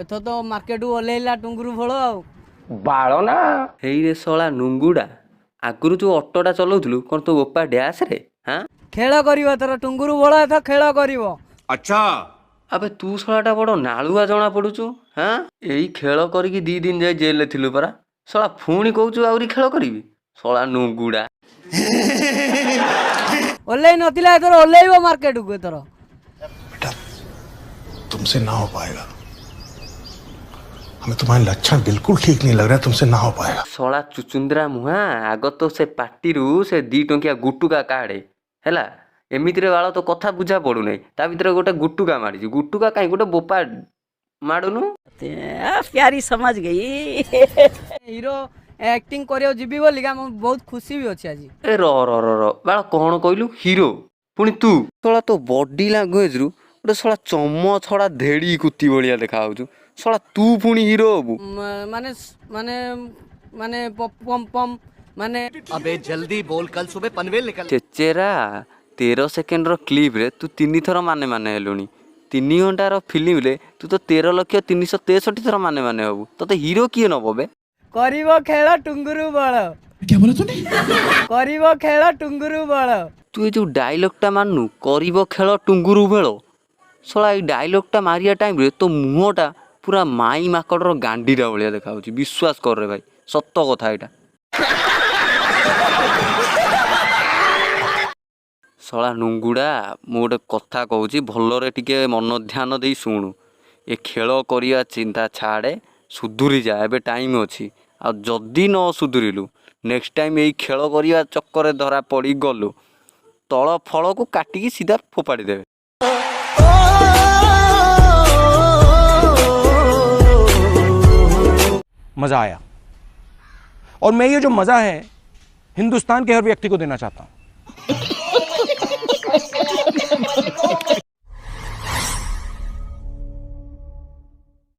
ଏଥର ତ ମାର୍କେଟକୁ ଓହ୍ଲେଇଲା ଟୁଙ୍ଗୁରୁ ଫଳ ଆଉ ବାଳ ନା ହେଇରେ ଶଳା ନୁଙ୍ଗୁଡା ଆଗରୁ ଯୋଉ ଅଟୋଟା ଚଲାଉଥିଲୁ କଣ ତୋ ବୋପା ଡ୍ୟାସ ରେ ହାଁ ଖେଳ କରିବ ଏଥର ଟୁଙ୍ଗୁରୁ ଫଳ ଏଥର ଖେଳ କରିବ। अच्छा ଆବେ ତୁ ଶଳାଟା ବଡ ନାଳୁଆ ଜଣା ପଡୁଛୁ ହାଁ ଏଇ ଖେଳ କରିକି 2 ଦିନ ଯାଇ ଜେଲରେ ଥିଲୁ ପରା ଶଳା ପୁଣି କହୁଛୁ ଆହୁରି ଖେଳ କରିବି ଶଳା ନୁଙ୍ଗୁଡା। ଓହ୍ଲେଇ ନଥିଲା ଏଥର ଓହ୍ଲେଇବ ମାର୍କେଟକୁ ଏଥର। बेटा तुमसे ना हो पाएगा हमें तुम्हारे लक्षण बिल्कुल ठीक नहीं लग रहा है तुमसे ना हो पाएगा ଶଳା ଚୁଚୁନ୍ଦ୍ରା ମୁହାଁ ଆଗ ତ ସେ ପାଟିରୁ ସେ 2 ଟଙ୍କିଆ ଗୁଟୁକା କାଢେ ହେଲା ଏମିତିରେ ବାଳ ତ କଥା ବୁଝା ପଡୁନାହିଁ ତା ଭିତରେ ଗୋଟେ ଗୁଟୁକା ମାରିଛି ଗୁଟୁକା କାହିଁ ଗୋଟେ ବୋପା ମାଡୁନୁ प्यारी समझ गई हिरो एक्टिंग କରିବାକୁ ଯିବି ବୋଲିକା ମୁଁ ବହୁତ ଖୁସି ବି ଅଛି ଆଜି। ଏ ର ବାଳ କଣ କହିଲୁ ହିରୋ ପୁଣି ତୁ ଶଳା ତୋ ବଡି ଲାଙ୍ଗୁଏଜରୁ ଗୋଟେ ଶଳା ଚମ ଛଡା ଧେଡି କୁତି ଭଳିଆ ଦେଖା ଯାଉଛୁ ଶଳା ତୁ ପୁଣି ହିରୋ ହବୁ ମାନେ ମାନେ ମାନେ ପମ୍ ପମ୍ ମାନେ अबे जल्दी बोल कल सुबह पनवेल निकल ଚେଚେରା 13 ସେକେଣ୍ଡର କ୍ଲିପରେ ତୁ 3 ଥର ମାନେ ହେଲୁଣି 3 ଘଣ୍ଟାର ଫିଲ୍ମରେ ତୁ ତ 13,363 ଥର ମାନେ ହବୁ ତତେ ହିରୋ କିଏ ନବ ବେ କରିବ ଖେଳ ଟୁଙ୍ଗୁରୁ ବଳ क्या बोला तूने କରିବ ଖେଳ ଟୁଙ୍ଗୁରୁ ବଳ। ତୁ ଏ ଯୋଉ ଡାଇଲଗଟା ମାନୁ କରିବ ଖେଳ ଟୁଙ୍ଗୁରୁ ବେଳ ଶଳା ଏଇ ଡାଇଲଗଟା ମାରିବା ଟାଇମରେ ତୋ ମୁହଁଟା ପୁରା ମାଇ ମାକଡ଼ର ଗାଣ୍ଡିଟା ଭଳିଆ ଦେଖାଯାଉଛି ବିଶ୍ୱାସ କରରେ ଭାଇ ସତ କଥା ଏଇଟା। ଶଳା ନୁଙ୍ଗୁଡା ମୁଁ ଗୋଟେ କଥା କହୁଛି ଭଲରେ ଟିକେ ମନ ଧ୍ୟାନ ଦେଇ ଶୁଣୁ ଏ ଖେଳ କରିବା ଚିନ୍ତା ଛାଡ଼େ ସୁଧୁରି ଯା ଏବେ ଟାଇମ୍ ଅଛି ଆଉ ଯଦି ନ ସୁଧୁରିଲୁ ନେକ୍ସଟ ଟାଇମ୍ ଏଇ ଖେଳ କରିବା ଚକ୍କରେ ଧରା ପଡ଼ି ଗଲୁ ତଳ ଫଳକୁ କାଟିକି ସିଧା ଫୋପାଡ଼ି ଦେବେ। मज़ा आया और मैं ये जो मज़ा है हिंदुस्तान के हर व्यक्ति को देना चाहता हूँ।